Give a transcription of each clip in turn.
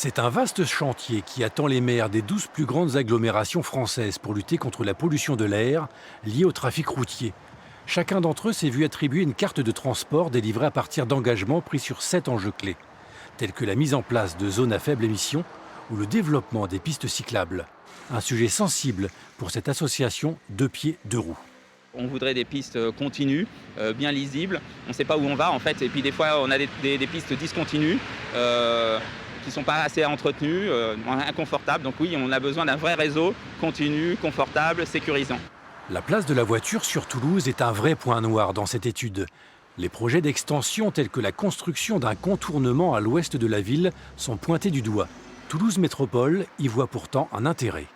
C'est un vaste chantier qui attend les maires des 12 plus grandes agglomérations françaises pour lutter contre la pollution de l'air liée au trafic routier. Chacun d'entre eux s'est vu attribuer une carte de transport délivrée à partir d'engagements pris sur 7 enjeux clés, tels que la mise en place de zones à faible émission ou le développement des pistes cyclables. Un sujet sensible pour cette association Deux Pieds, Deux Roues. On voudrait des pistes continues, bien lisibles. On ne sait pas où on va en fait. Et puis des fois, on a des pistes discontinues qui ne sont pas assez entretenues, inconfortables. Donc oui, on a besoin d'un vrai réseau continu, confortable, sécurisant. La place de la voiture sur Toulouse est un vrai point noir dans cette étude. Les projets d'extension tels que la construction d'un contournement à l'ouest de la ville sont pointés du doigt. Toulouse Métropole y voit pourtant un intérêt.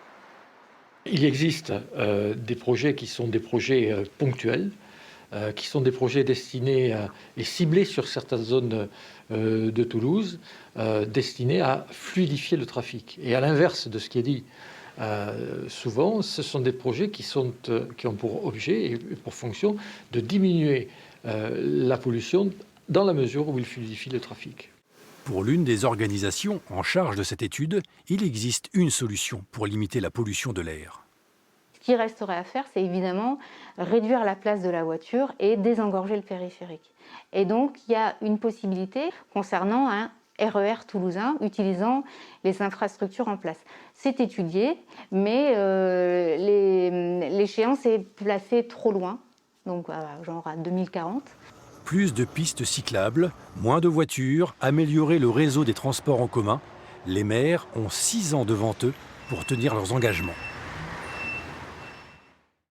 Il existe des projets qui sont des projets ponctuels, qui sont des projets destinés et ciblés sur certaines zones de Toulouse, destinés à fluidifier le trafic. Et à l'inverse de ce qui est dit, souvent, ce sont des projets qui ont pour objet et pour fonction de diminuer la pollution dans la mesure où ils fluidifient le trafic. Pour l'une des organisations en charge de cette étude, il existe une solution pour limiter la pollution de l'air. Ce qui resterait à faire, c'est évidemment réduire la place de la voiture et désengorger le périphérique. Et donc, il y a une possibilité concernant un RER toulousain utilisant les infrastructures en place. C'est étudié, mais l'échéance est placée trop loin, donc genre à 2040. Plus de pistes cyclables, moins de voitures, améliorer le réseau des transports en commun. Les maires ont 6 ans devant eux pour tenir leurs engagements.